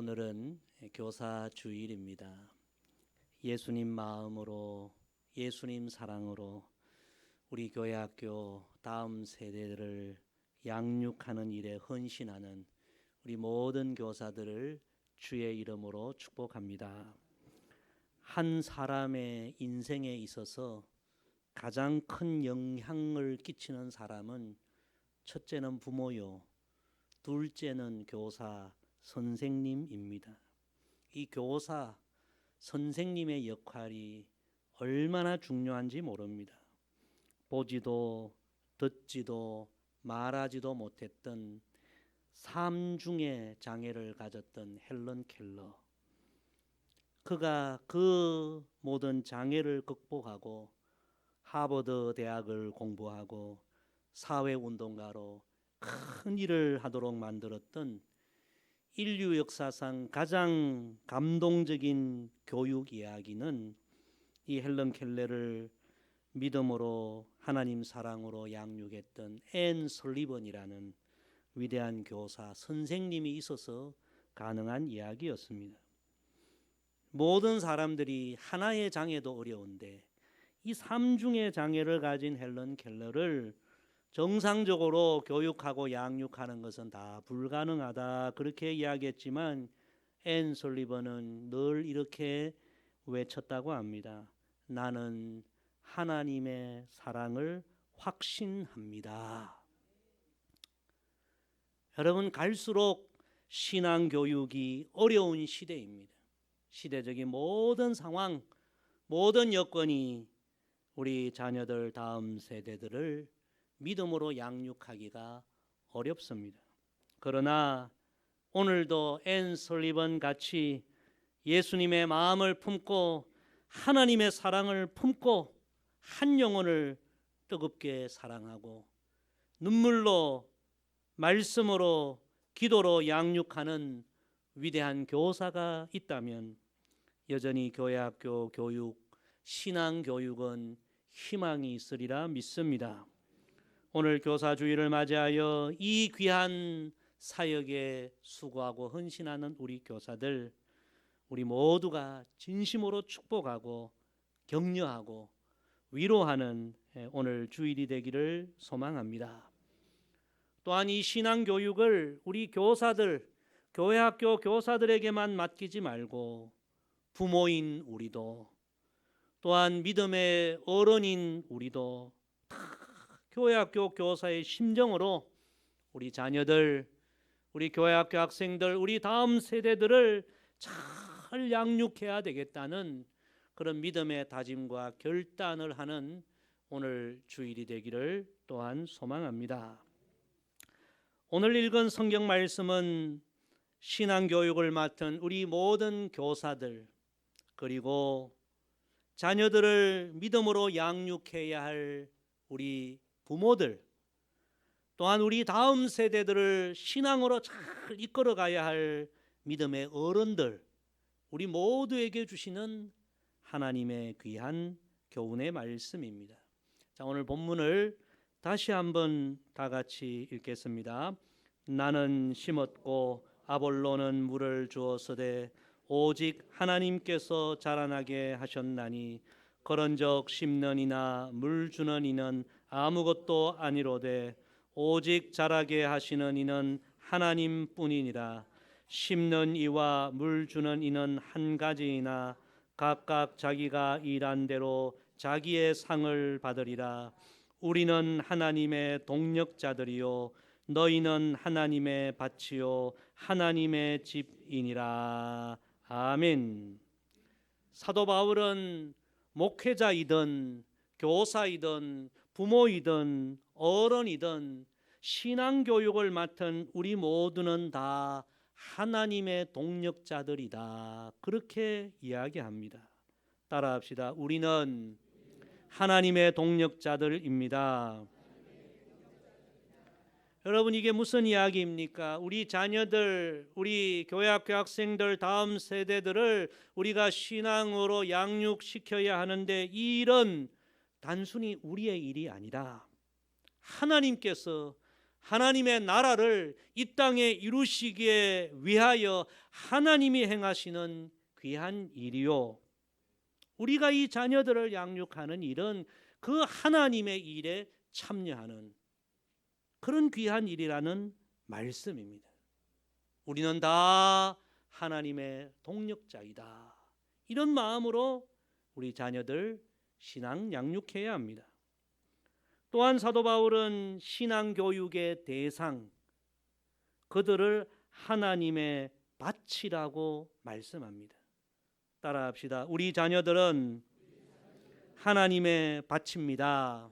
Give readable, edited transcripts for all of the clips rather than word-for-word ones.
오늘은 교사 주일입니다. 예수님 마음으로, 예수님 사랑으로 우리 교회학교 다음 세대들을 양육하는 일에 헌신하는 우리 모든 교사들을 주의 이름으로 축복합니다. 한 사람의 인생에 있어서 가장 큰 영향을 끼치는 사람은 첫째는 부모요, 둘째는 교사, 선생님입니다. 이 교사, 선생님의 역할이 얼마나 중요한지 모릅니다. 보지도 듣지도 말하지도 못했던 삶 중에 장애를 가졌던 헬런 켈러, 그가 그 모든 장애를 극복하고 하버드 대학을 공부하고 사회운동가로 큰 일을 하도록 만들었던 인류 역사상 가장 감동적인 교육 이야기는 이 헬런 켈러를 믿음으로 하나님 사랑으로 양육했던 앤 설리번이라는 위대한 교사, 선생님이 있어서 가능한 이야기였습니다. 모든 사람들이 하나의 장애도 어려운데 이 삼중의 장애를 가진 헬런 켈러를 정상적으로 교육하고 양육하는 것은 다 불가능하다, 그렇게 이야기했지만 앤 설리번은 늘 이렇게 외쳤다고 합니다. 나는 하나님의 사랑을 확신합니다. 여러분, 갈수록 신앙교육이 어려운 시대입니다. 시대적인 모든 상황, 모든 여건이 우리 자녀들, 다음 세대들을 믿음으로 양육하기가 어렵습니다. 그러나 오늘도 앤 설리번 같이 예수님의 마음을 품고 하나님의 사랑을 품고 한 영혼을 뜨겁게 사랑하고 눈물로, 말씀으로, 기도로 양육하는 위대한 교사가 있다면 여전히 교회학교 교육, 신앙교육은 희망이 있으리라 믿습니다. 오늘 교사주일을 맞이하여 이 귀한 사역에 수고하고 헌신하는 우리 교사들, 우리 모두가 진심으로 축복하고 격려하고 위로하는 오늘 주일이 되기를 소망합니다. 또한 이 신앙교육을 우리 교사들, 교회학교 교사들에게만 맡기지 말고 부모인 우리도, 또한 믿음의 어른인 우리도 교회학교 교사의 심정으로 우리 자녀들, 우리 교회학교 학생들, 우리 다음 세대들을 잘 양육해야 되겠다는 그런 믿음의 다짐과 결단을 하는 오늘 주일이 되기를 또한 소망합니다. 오늘 읽은 성경 말씀은 신앙교육을 맡은 우리 모든 교사들, 그리고 자녀들을 믿음으로 양육해야 할 우리 부모들, 또한 우리 다음 세대들을 신앙으로 잘 이끌어가야 할 믿음의 어른들, 우리 모두에게 주시는 하나님의 귀한 교훈의 말씀입니다. 자, 오늘 본문을 다시 한번 다 같이 읽겠습니다. 나는 심었고 아볼로는 물을 주었으되 오직 하나님께서 자라나게 하셨나니 그런즉 심는 이나 물 주는 이는 아무것도 아니로되 오직 자라게 하시는 이는 하나님뿐이니라. 심는 이와 물 주는 이는 한 가지이나 각각 자기가 일한 대로 자기의 상을 받으리라. 우리는 하나님의 동력자들이요 너희는 하나님의 밭이요 하나님의 집이니라. 아멘. 사도 바울은 목회자이든 교사이든 부모이든 어른이든 신앙교육을 맡은 우리 모두는 다 하나님의 동력자들이다, 그렇게 이야기합니다. 따라합시다. 우리는 하나님의 동력자들입니다. 여러분, 이게 무슨 이야기입니까? 우리 자녀들, 우리 교회학교 학생들, 다음 세대들을 우리가 신앙으로 양육시켜야 하는데 이 일은 단순히 우리의 일이 아니라 하나님께서 하나님의 나라를 이 땅에 이루시기에 위하여 하나님이 행하시는 귀한 일이요. 우리가 이 자녀들을 양육하는 일은 그 하나님의 일에 참여하는 그런 귀한 일이라는 말씀입니다. 우리는 다 하나님의 동력자이다. 이런 마음으로 우리 자녀들 신앙 양육해야 합니다. 또한 사도 바울은 신앙 교육의 대상, 그들을 하나님의 밭이라고 말씀합니다. 따라합시다. 우리 자녀들은 하나님의 밭입니다.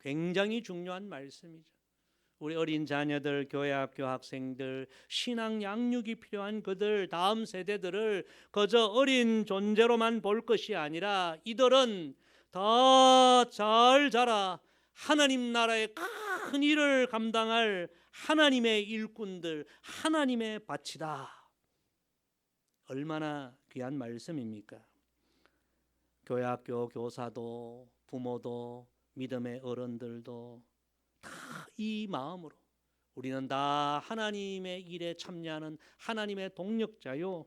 굉장히 중요한 말씀이죠. 우리 어린 자녀들, 교회학교 학생들, 신앙 양육이 필요한 그들, 다음 세대들을 그저 어린 존재로만 볼 것이 아니라 이들은 더 잘 자라 하나님 나라의 큰 일을 감당할 하나님의 일꾼들, 하나님의 밭이다. 얼마나 귀한 말씀입니까? 교회학교 교사도, 부모도, 믿음의 어른들도 다 이 마음으로 우리는 다 하나님의 일에 참여하는 하나님의 동력자요.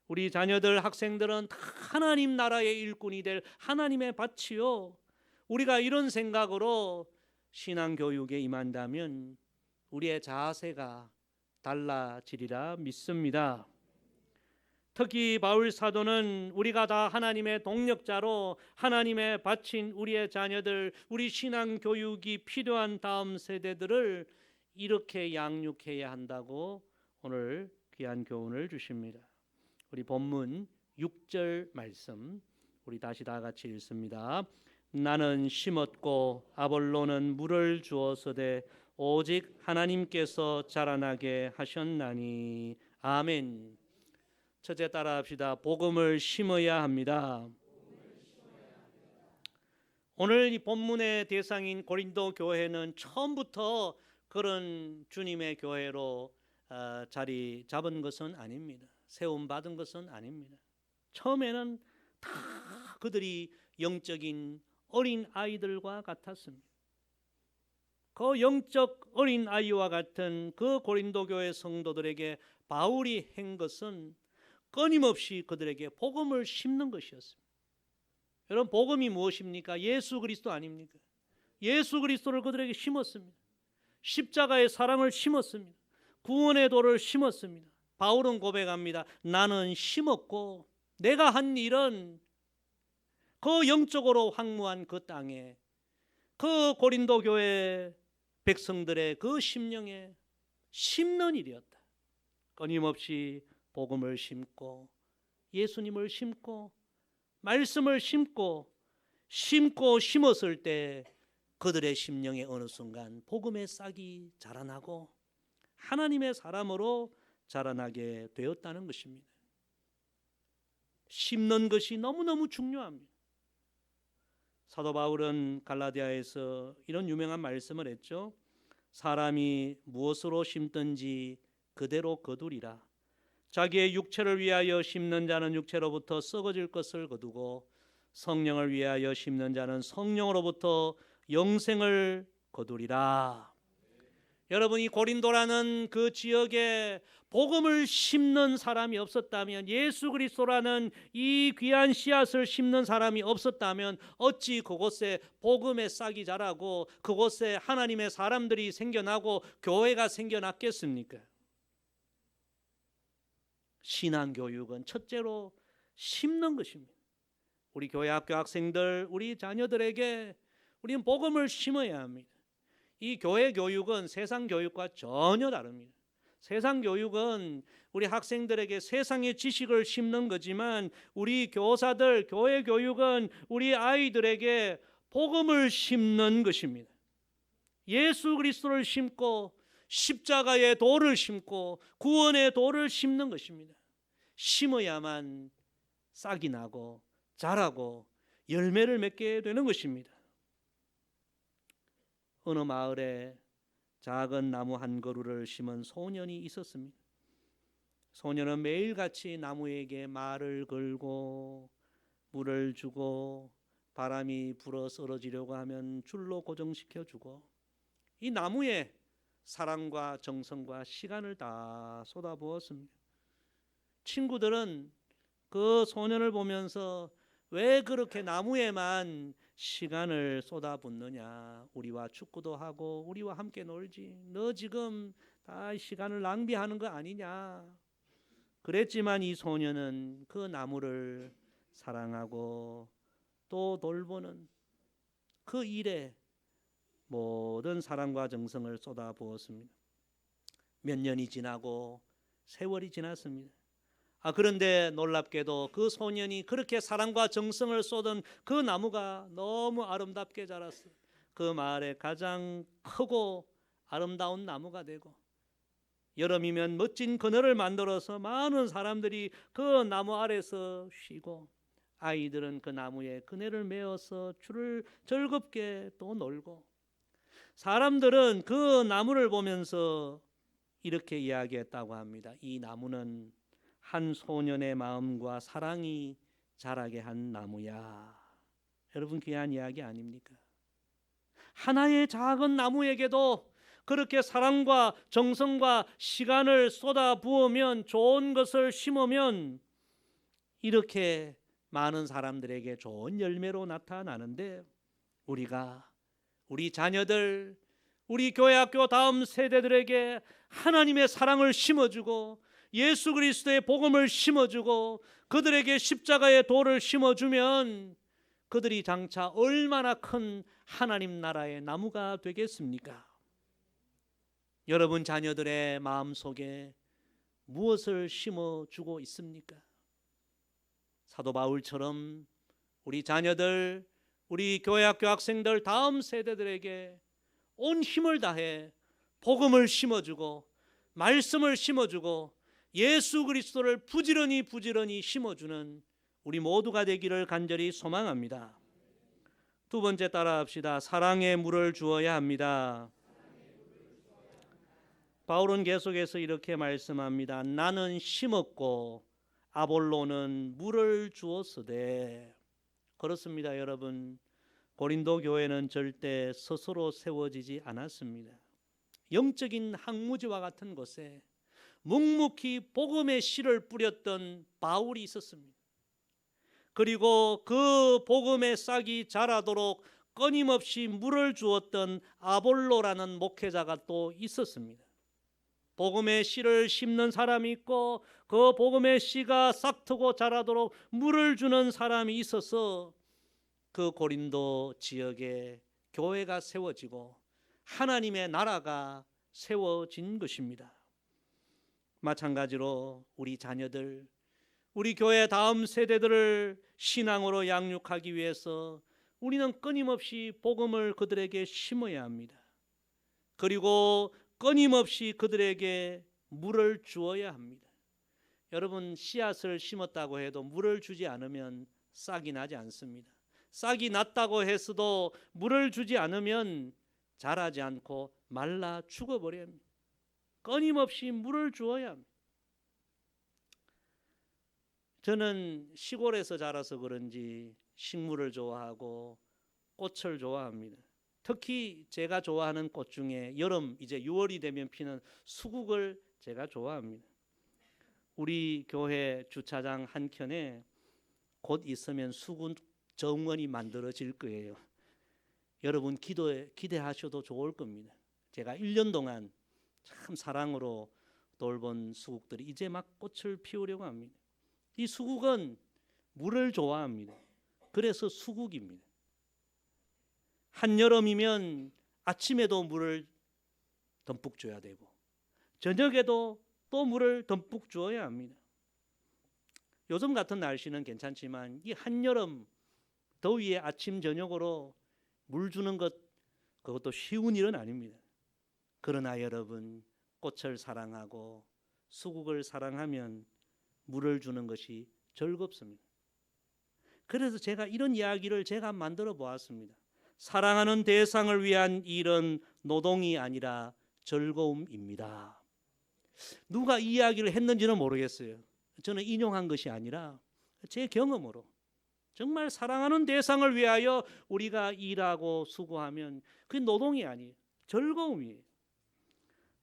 우리 자녀들, 학생들은 다 하나님 나라의 일꾼이 될 하나님의 밭이요. 우리가 이런 생각으로 신앙교육에 임한다면 우리의 자세가 달라지리라 믿습니다. 특히 바울 사도는 우리가 다 하나님의 동력자로 하나님의 밭인 우리의 자녀들, 우리 신앙 교육이 필요한 다음 세대들을 이렇게 양육해야 한다고 오늘 귀한 교훈을 주십니다. 우리 본문 6절 말씀 우리 다시 다 같이 읽습니다. 나는 심었고 아볼로는 물을 주었으되 오직 하나님께서 자라나게 하셨나니. 아멘. 첫째 따라합시다. 복음을 심어야 합니다. 오늘 이 본문의 대상인 고린도 교회는 처음부터 그런 주님의 교회로 자리 잡은 것은 아닙니다. 세움 받은 것은 아닙니다. 처음에는 다 그들이 영적인 어린 아이들과 같았습니다. 그 영적 어린 아이와 같은 그 고린도 교회 성도들에게 바울이 한 것은 끊임없이 그들에게 복음을 심는 것이었습니다. 여러분, 복음이 무엇입니까? 예수 그리스도 아닙니까? 예수 그리스도를 그들에게 심었습니다. 십자가의 사랑을 심었습니다. 구원의 도를 심었습니다. 바울은 고백합니다. 나는 심었고 내가 한 일은 그 영적으로 황무한 그 땅에 그 고린도 교회 백성들의 그 심령에 심는 일이었다. 끊임없이 복음을 심고 예수님을 심고 말씀을 심고 심었을 때 그들의 심령에 어느 순간 복음의 싹이 자라나고 하나님의 사람으로 자라나게 되었다는 것입니다. 심는 것이 너무너무 중요합니다. 사도 바울은 갈라디아에서 이런 유명한 말씀을 했죠. 사람이 무엇으로 심든지 그대로 거두리라. 자기의 육체를 위하여 심는 자는 육체로부터 썩어질 것을 거두고 성령을 위하여 심는 자는 성령으로부터 영생을 거두리라. 여러분이 고린도라는 그 지역에 복음을 심는 사람이 없었다면, 예수 그리스도라는 이 귀한 씨앗을 심는 사람이 없었다면 어찌 그곳에 복음의 싹이 자라고 그곳에 하나님의 사람들이 생겨나고 교회가 생겨났겠습니까? 신앙교육은 첫째로 심는 것입니다. 우리 교회학교 학생들, 우리 자녀들에게 우리는 복음을 심어야 합니다. 이 교회 교육은 세상 교육과 전혀 다릅니다. 세상 교육은 우리 학생들에게 세상의 지식을 심는 거지만 우리 교사들, 교회 교육은 우리 아이들에게 복음을 심는 것입니다. 예수 그리스도를 심고 십자가의 도를 심고 구원의 도를 심는 것입니다. 심어야만 싹이 나고 자라고 열매를 맺게 되는 것입니다. 어느 마을에 작은 나무 한 그루를 심은 소년이 있었습니다. 소년은 매일같이 나무에게 말을 걸고 물을 주고 바람이 불어 쓰러지려고 하면 줄로 고정시켜주고 이 나무에 사랑과 정성과 시간을 다 쏟아부었습니다. 친구들은 그 소년을 보면서 왜 그렇게 나무에만 시간을 쏟아붓느냐, 우리와 축구도 하고 우리와 함께 놀지, 너 지금 다 시간을 낭비하는 거 아니냐 그랬지만, 이 소년은 그 나무를 사랑하고 또 돌보는 그 일에 모든 사랑과 정성을 쏟아부었습니다. 몇 년이 지나고 세월이 지났습니다. 그런데 놀랍게도 그 소년이 그렇게 사랑과 정성을 쏟은 그 나무가 너무 아름답게 자랐어요. 그 마을의 가장 크고 아름다운 나무가 되고, 여름이면 멋진 그늘을 만들어서 많은 사람들이 그 나무 아래서 쉬고, 아이들은 그 나무에 그네를 메어서 줄을 즐겁게 또 놀고, 사람들은 그 나무를 보면서 이렇게 이야기했다고 합니다. 이 나무는 한 소년의 마음과 사랑이 자라게 한 나무야. 여러분, 귀한 이야기 아닙니까? 하나의 작은 나무에게도 그렇게 사랑과 정성과 시간을 쏟아 부으면, 좋은 것을 심으면 이렇게 많은 사람들에게 좋은 열매로 나타나는데, 우리가 우리 자녀들, 우리 교회학교 다음 세대들에게 하나님의 사랑을 심어주고 예수 그리스도의 복음을 심어주고 그들에게 십자가의 도를 심어주면 그들이 장차 얼마나 큰 하나님 나라의 나무가 되겠습니까? 여러분 자녀들의 마음속에 무엇을 심어주고 있습니까? 사도 바울처럼 우리 자녀들, 우리 교회학교 학생들, 다음 세대들에게 온 힘을 다해 복음을 심어주고 말씀을 심어주고 예수 그리스도를 부지런히 심어주는 우리 모두가 되기를 간절히 소망합니다. 두 번째 따라합시다. 사랑의 물을 주어야 합니다. 바울은 계속해서 이렇게 말씀합니다. 나는 심었고 아볼로는 물을 주었으되. 그렇습니다, 여러분. 고린도 교회는 절대 스스로 세워지지 않았습니다. 영적인 항무지와 같은 곳에 묵묵히 복음의 씨를 뿌렸던 바울이 있었습니다. 그리고 그 복음의 싹이 자라도록 끊임없이 물을 주었던 아볼로라는 목회자가 또 있었습니다. 복음의 씨를 심는 사람이 있고 그 복음의 씨가 싹트고 자라도록 물을 주는 사람이 있어서 그 고린도 지역에 교회가 세워지고 하나님의 나라가 세워진 것입니다. 마찬가지로 우리 자녀들, 우리 교회 다음 세대들을 신앙으로 양육하기 위해서 우리는 끊임없이 복음을 그들에게 심어야 합니다. 그리고 끊임없이 그들에게 물을 주어야 합니다. 여러분, 씨앗을 심었다고 해도 물을 주지 않으면 싹이 나지 않습니다. 싹이 났다고 해서도 물을 주지 않으면 자라지 않고 말라 죽어버려야 합니다. 끊임없이 물을 주어야 합니다. 저는 시골에서 자라서 그런지 식물을 좋아하고 꽃을 좋아합니다. 특히 제가 좋아하는 꽃 중에 여름 이제 6월이 되면 피는 수국을 제가 좋아합니다. 우리 교회 주차장 한켠에 곧 있으면 수국 정원이 만들어질 거예요. 여러분 기대하셔도 좋을 겁니다. 제가 1년 동안 참 사랑으로 돌본 수국들이 이제 막 꽃을 피우려고 합니다. 이 수국은 물을 좋아합니다. 그래서 수국입니다. 한여름이면 아침에도 물을 듬뿍 줘야 되고 저녁에도 또 물을 듬뿍 주어야 합니다. 요즘 같은 날씨는 괜찮지만 이 한여름 더위에 아침 저녁으로 물 주는 것, 그것도 쉬운 일은 아닙니다. 그러나 여러분, 꽃을 사랑하고 수국을 사랑하면 물을 주는 것이 즐겁습니다. 그래서 제가 이런 이야기를 제가 만들어 보았습니다. 사랑하는 대상을 위한 일은 노동이 아니라 즐거움입니다. 누가 이 이야기를 했는지는 모르겠어요. 저는 인용한 것이 아니라 제 경험으로 정말 사랑하는 대상을 위하여 우리가 일하고 수고하면 그게 노동이 아니에요. 즐거움이에요.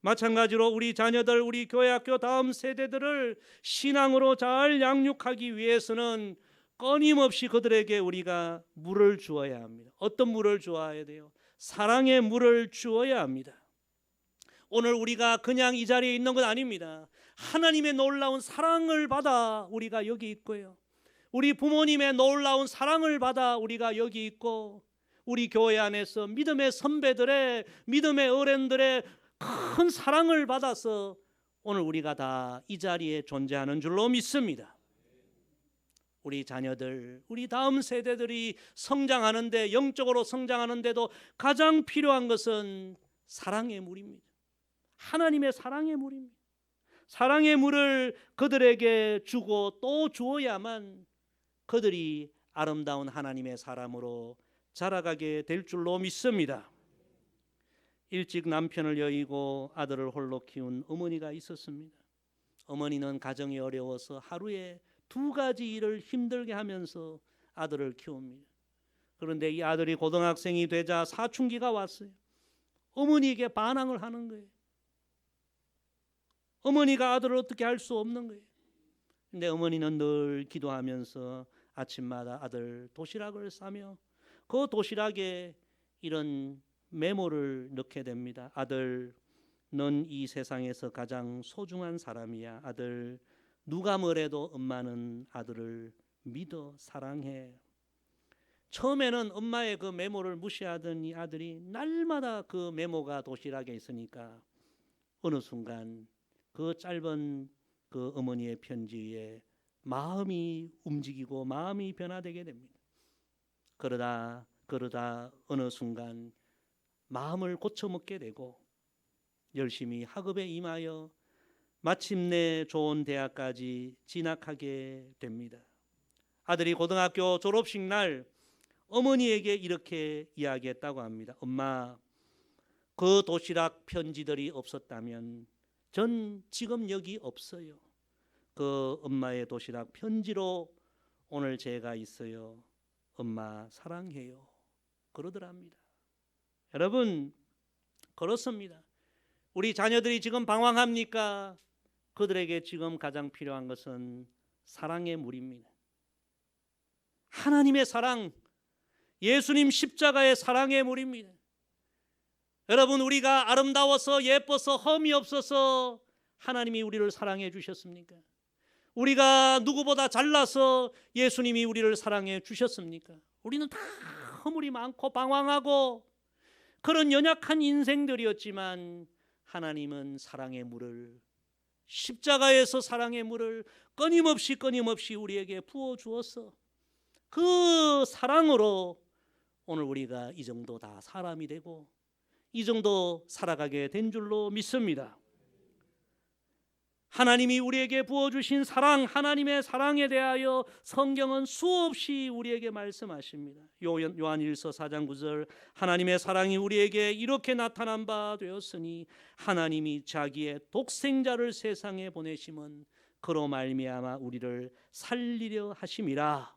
마찬가지로 우리 자녀들, 우리 교회학교 다음 세대들을 신앙으로 잘 양육하기 위해서는 끊임없이 그들에게 우리가 물을 주어야 합니다. 어떤 물을 주어야 돼요? 사랑의 물을 주어야 합니다. 오늘 우리가 그냥 이 자리에 있는 건 아닙니다. 하나님의 놀라운 사랑을 받아 우리가 여기 있고요. 우리 부모님의 놀라운 사랑을 받아 우리가 여기 있고, 우리 교회 안에서 믿음의 선배들의, 믿음의 어른들의 큰 사랑을 받아서 오늘 우리가 다 이 자리에 존재하는 줄로 믿습니다. 우리 자녀들, 우리 다음 세대들이 성장하는데, 영적으로 성장하는데도 가장 필요한 것은 사랑의 물입니다. 하나님의 사랑의 물입니다. 사랑의 물을 그들에게 주고 또 주어야만 그들이 아름다운 하나님의 사람으로 자라가게 될 줄로 믿습니다. 일찍 남편을 여의고 아들을 홀로 키운 어머니가 있었습니다. 어머니는 가정이 어려워서 하루에 2가지 일을 힘들게 하면서 아들을 키웁니다. 그런데 이 아들이 고등학생이 되자 사춘기가 왔어요. 어머니에게 반항을 하는 거예요. 어머니가 아들을 어떻게 할 수 없는 거예요. 근데 어머니는 늘 기도하면서 아침마다 아들 도시락을 싸며 그 도시락에 이런 메모를 넣게 됩니다. 아들, 넌 이 세상에서 가장 소중한 사람이야. 아들, 누가 뭐래도 엄마는 아들을 믿어 사랑해. 처음에는 엄마의 그 메모를 무시하던 이 아들이 날마다 그 메모가 도시락에 있으니까 어느 순간 그 짧은 그 어머니의 편지에 마음이 움직이고 마음이 변화되게 됩니다. 그러다 어느 순간 마음을 고쳐먹게 되고 열심히 학업에 임하여 마침내 좋은 대학까지 진학하게 됩니다. 아들이 고등학교 졸업식 날 어머니에게 이렇게 이야기했다고 합니다. 엄마, 그 도시락 편지들이 없었다면 전 지금 여기 없어요. 그 엄마의 도시락 편지로 오늘 제가 있어요. 엄마 사랑해요. 그러더랍니다. 여러분, 그렇습니다. 우리 자녀들이 지금 방황합니까? 그들에게 지금 가장 필요한 것은 사랑의 물입니다. 하나님의 사랑, 예수님 십자가의 사랑의 물입니다. 여러분, 우리가 아름다워서 예뻐서 흠이 없어서 하나님이 우리를 사랑해 주셨습니까? 우리가 누구보다 잘나서 예수님이 우리를 사랑해 주셨습니까? 우리는 다 허물이 많고 방황하고 그런 연약한 인생들이었지만 하나님은 사랑의 물을, 십자가에서 사랑의 물을 끊임없이 우리에게 부어 주었어. 그 사랑으로 오늘 우리가 이 정도 다 사람이 되고 이 정도 살아가게 된 줄로 믿습니다. 하나님이 우리에게 부어주신 사랑, 하나님의 사랑에 대하여 성경은 수없이 우리에게 말씀하십니다. 요한일서 4장 9절, 하나님의 사랑이 우리에게 이렇게 나타난 바 되었으니 하나님이 자기의 독생자를 세상에 보내심은 그로 말미암아 우리를 살리려 하심이라.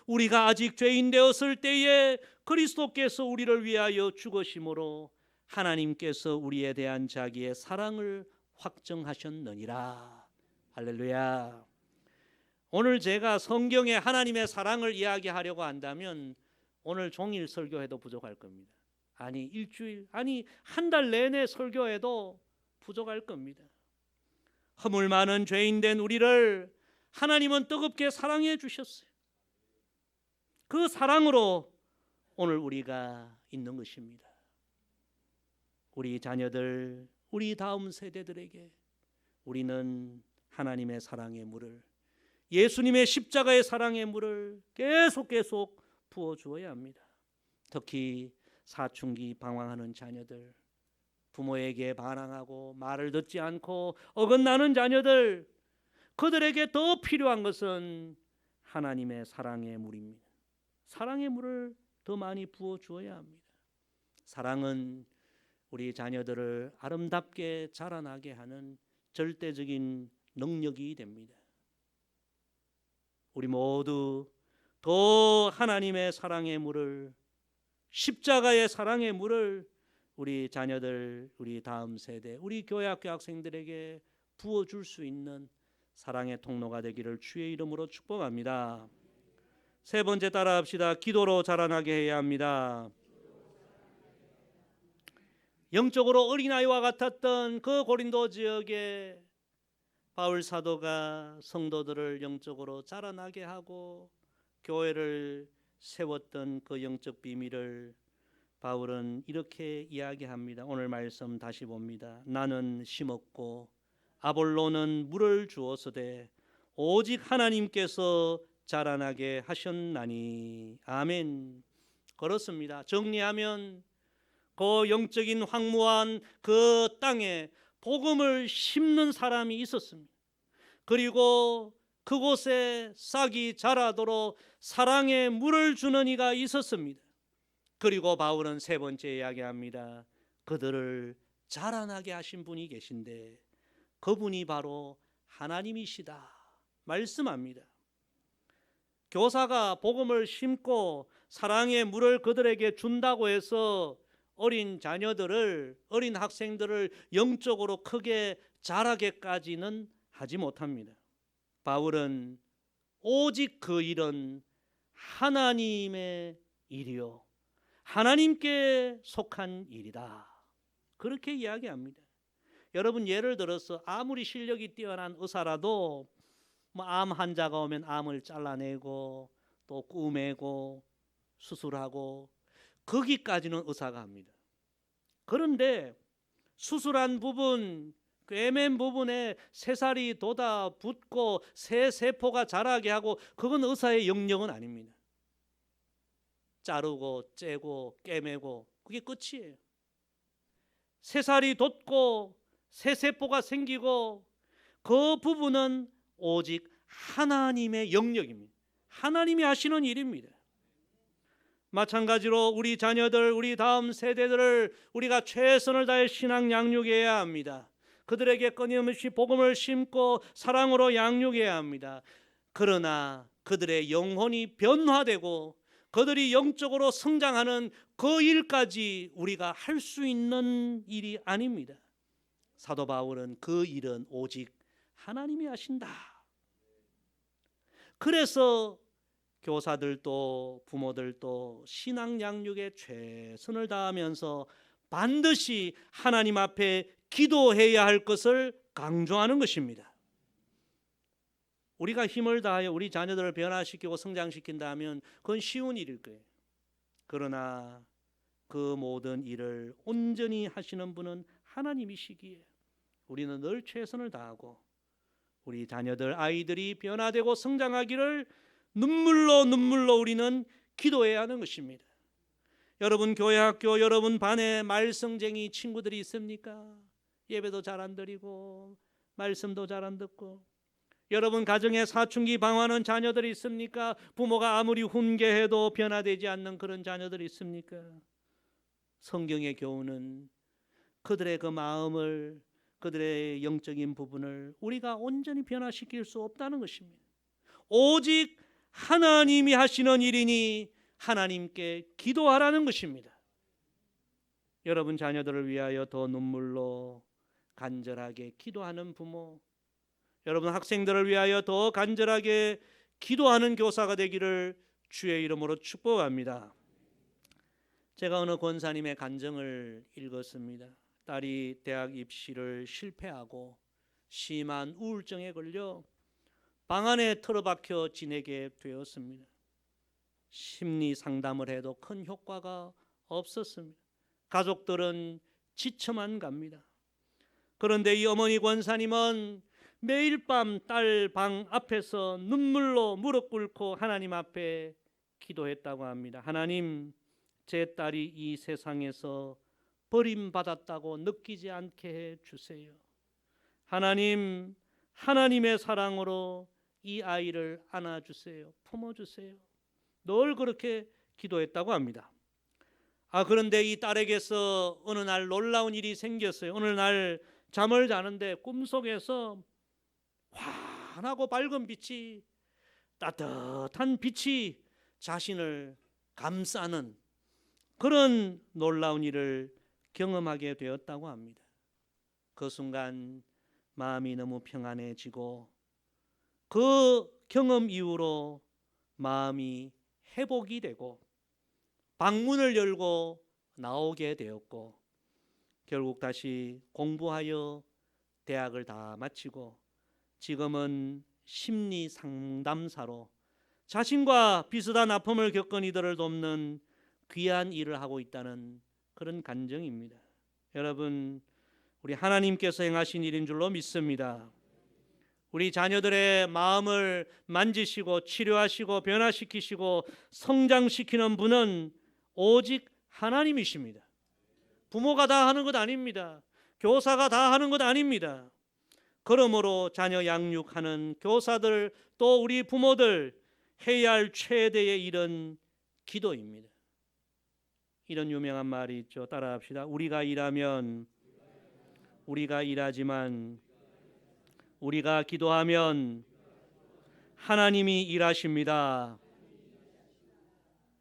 우리가 아직 죄인 되었을 때에 그리스도께서 우리를 위하여 죽으심으로 하나님께서 우리에 대한 자기의 사랑을 확정하셨느니라. 할렐루야. 오늘 제가 성경에 하나님의 사랑을 이야기하려고 한다면 오늘 종일 설교해도 부족할 겁니다. 아니 일주일, 아니 한 달 내내 설교해도 부족할 겁니다. 허물 많은 죄인 된 우리를 하나님은 뜨겁게 사랑해 주셨어요. 그 사랑으로 오늘 우리가 있는 것입니다. 우리 자녀들, 우리 다음 세대들에게 우리는 하나님의 사랑의 물을, 예수님의 십자가의 사랑의 물을 계속 부어주어야 합니다. 특히 사춘기 방황하는 자녀들, 부모에게 반항하고 말을 듣지 않고 어긋나는 자녀들, 그들에게 더 필요한 것은 하나님의 사랑의 물입니다. 사랑의 물을 더 많이 부어주어야 합니다. 사랑은 우리 자녀들을 아름답게 자라나게 하는 절대적인 능력이 됩니다. 우리 모두 더 하나님의 사랑의 물을, 십자가의 사랑의 물을 우리 자녀들, 우리 다음 세대, 우리 교회학교 학생들에게 부어줄 수 있는 사랑의 통로가 되기를 주의 이름으로 축복합니다. 세 번째 따라합시다. 기도로 자라나게 해야 합니다. 영적으로 어린아이와 같았던 그 고린도 지역에 바울 사도가 성도들을 영적으로 자라나게 하고 교회를 세웠던 그 영적 비밀을 바울은 이렇게 이야기합니다. 오늘 말씀 다시 봅니다. 나는 심었고 아볼로는 물을 주었으되 오직 하나님께서 자라나게 하셨나니. 아멘. 그렇습니다. 정리하면 그 영적인 황무한 그 땅에 복음을 심는 사람이 있었습니다. 그리고 그곳에 싹이 자라도록 사랑의 물을 주는 이가 있었습니다. 그리고 바울은 세 번째 이야기합니다. 그들을 자라나게 하신 분이 계신데 그분이 바로 하나님이시다 말씀합니다. 교사가 복음을 심고 사랑의 물을 그들에게 준다고 해서 어린 자녀들을, 어린 학생들을 영적으로 크게 자라게까지는 하지 못합니다. 바울은 오직 그 일은 하나님의 일이요 하나님께 속한 일이다 그렇게 이야기합니다. 여러분, 예를 들어서 아무리 실력이 뛰어난 의사라도 암 환자가 오면 암을 잘라내고 또 꾸매고 수술하고 거기까지는 의사가 합니다. 그런데 수술한 부분, 꿰맨 부분에 새살이 돋아 붙고 새 세포가 자라게 하고 그건 의사의 영역은 아닙니다. 자르고 째고 꿰매고 그게 끝이에요. 새살이 돋고 새 세포가 생기고 그 부분은 오직 하나님의 영역입니다. 하나님이 하시는 일입니다. 마찬가지로 우리 자녀들, 우리 다음 세대들을 우리가 최선을 다해 신앙 양육해야 합니다. 그들에게 끊임없이 복음을 심고 사랑으로 양육해야 합니다. 그러나 그들의 영혼이 변화되고 그들이 영적으로 성장하는 그 일까지 우리가 할 수 있는 일이 아닙니다. 사도 바울은 그 일은 오직 하나님이 하신다. 그래서 교사들도 부모들도 신앙 양육에 최선을 다하면서 반드시 하나님 앞에 기도해야 할 것을 강조하는 것입니다. 우리가 힘을 다하여 우리 자녀들을 변화시키고 성장시킨다 하면 그건 쉬운 일일 거예요. 그러나 그 모든 일을 온전히 하시는 분은 하나님이시기에 우리는 늘 최선을 다하고 우리 자녀들, 아이들이 변화되고 성장하기를 눈물로 우리는 기도해야 하는 것입니다. 여러분 교회 학교, 여러분 반에 말썽쟁이 친구들이 있습니까? 예배도 잘 안 드리고 말씀도 잘 안 듣고. 여러분 가정에 사춘기 방황하는 자녀들이 있습니까? 부모가 아무리 훈계해도 변화되지 않는 그런 자녀들이 있습니까? 성경의 교훈은 그들의 그 마음을, 그들의 영적인 부분을 우리가 온전히 변화시킬 수 없다는 것입니다. 오직 하나님이 하시는 일이니 하나님께 기도하라는 것입니다. 여러분 자녀들을 위하여 더 눈물로 간절하게 기도하는 부모, 여러분 학생들을 위하여 더 간절하게 기도하는 교사가 되기를 주의 이름으로 축복합니다. 제가 어느 권사님의 간증을 읽었습니다. 딸이 대학 입시를 실패하고 심한 우울증에 걸려 방 안에 틀어박혀 지내게 되었습니다. 심리 상담을 해도 큰 효과가 없었습니다. 가족들은 지쳐만 갑니다. 그런데 이 어머니 권사님은 매일 밤 딸 방 앞에서 눈물로 무릎 꿇고 하나님 앞에 기도했다고 합니다. 하나님, 제 딸이 이 세상에서 버림받았다고 느끼지 않게 해 주세요. 하나님, 하나님의 사랑으로 이 아이를 안아주세요. 품어주세요. 늘 그렇게 기도했다고 합니다. 그런데 이 딸에게서 어느 날 놀라운 일이 생겼어요. 어느 날 잠을 자는데 꿈속에서 환하고 밝은 빛이, 따뜻한 빛이 자신을 감싸는 그런 놀라운 일을 경험하게 되었다고 합니다. 그 순간 마음이 너무 평안해지고 그 경험 이후로 마음이 회복이 되고 방문을 열고 나오게 되었고 결국 다시 공부하여 대학을 다 마치고 지금은 심리 상담사로 자신과 비슷한 아픔을 겪은 이들을 돕는 귀한 일을 하고 있다는 그런 간증입니다. 여러분, 우리 하나님께서 행하신 일인 줄로 믿습니다. 우리 자녀들의 마음을 만지시고 치료하시고 변화시키시고 성장시키는 분은 오직 하나님이십니다. 부모가 다 하는 것 아닙니다. 교사가 다 하는 것 아닙니다. 그러므로 자녀 양육하는 교사들 또 우리 부모들 해야 할 최대의 일은 기도입니다. 이런 유명한 말이 있죠. 따라합시다. 우리가 일하면 우리가 일하지만 우리가 기도하면 하나님이 일하십니다.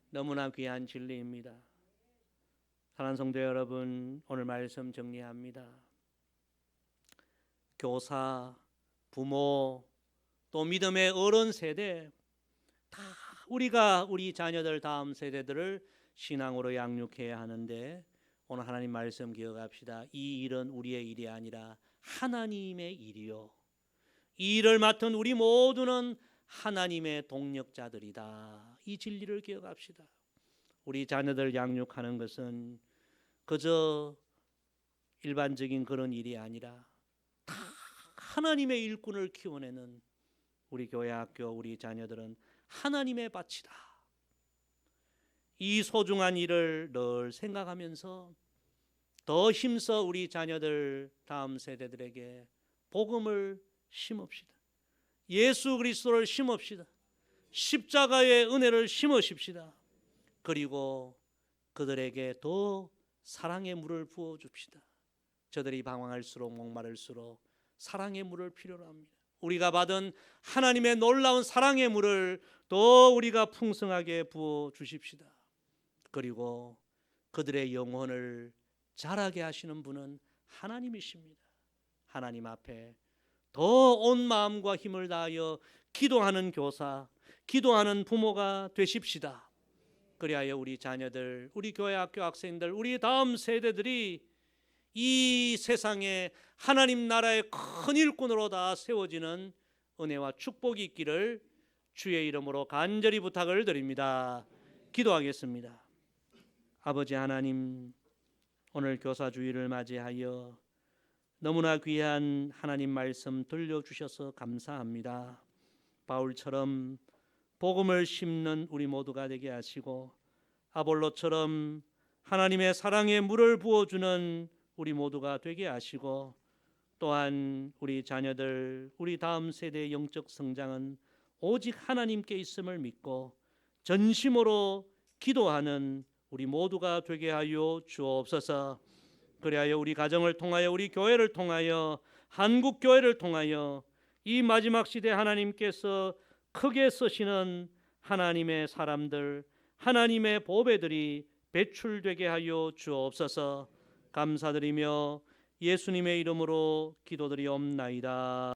너무나 귀한 진리입니다. 사랑하는 성도 여러분, 오늘 말씀 정리합니다. 교사, 부모, 또 믿음의 어른 세대 다 우리가 우리 자녀들 다음 세대들을 신앙으로 양육해야 하는데 오늘 하나님 말씀 기억합시다. 이 일은 우리의 일이 아니라 하나님의 일이요. 이 일을 맡은 우리 모두는 하나님의 동력자들이다. 이 진리를 기억합시다. 우리 자녀들 양육하는 것은 그저 일반적인 그런 일이 아니라 다 하나님의 일꾼을 키워내는 우리 교회 학교 우리 자녀들은 하나님의 밭이다. 이 소중한 일을 늘 생각하면서 더 힘써 우리 자녀들 다음 세대들에게 복음을 심읍시다. 예수 그리스도를 심읍시다. 십자가의 은혜를 심으십시다. 그리고 그들에게 더 사랑의 물을 부어줍시다. 저들이 방황할수록 목마를수록 사랑의 물을 필요로 합니다. 우리가 받은 하나님의 놀라운 사랑의 물을 더 우리가 풍성하게 부어주십시다. 그리고 그들의 영혼을 자라게 하시는 분은 하나님이십니다. 하나님 앞에 더 온 마음과 힘을 다하여 기도하는 교사, 기도하는 부모가 되십시다. 그리하여 우리 자녀들, 우리 교회 학교 학생들, 우리 다음 세대들이 이 세상에 하나님 나라의 큰 일꾼으로 다 세워지는 은혜와 축복이 있기를 주의 이름으로 간절히 부탁을 드립니다. 기도하겠습니다. 아버지 하나님, 오늘 교사주일을 맞이하여 너무나 귀한 하나님 말씀 들려주셔서 감사합니다. 바울처럼 복음을 심는 우리 모두가 되게 하시고 아볼로처럼 하나님의 사랑의 물을 부어주는 우리 모두가 되게 하시고 또한 우리 자녀들, 우리 다음 세대의 영적 성장은 오직 하나님께 있음을 믿고 전심으로 기도하는 우리 모두가 되게 하여 주옵소서. 그리하여 우리 가정을 통하여 우리 교회를 통하여 한국 교회를 통하여 이 마지막 시대 하나님께서 크게 쓰시는 하나님의 사람들, 하나님의 보배들이 배출되게 하여 주옵소서. 감사드리며 예수님의 이름으로 기도드리옵나이다.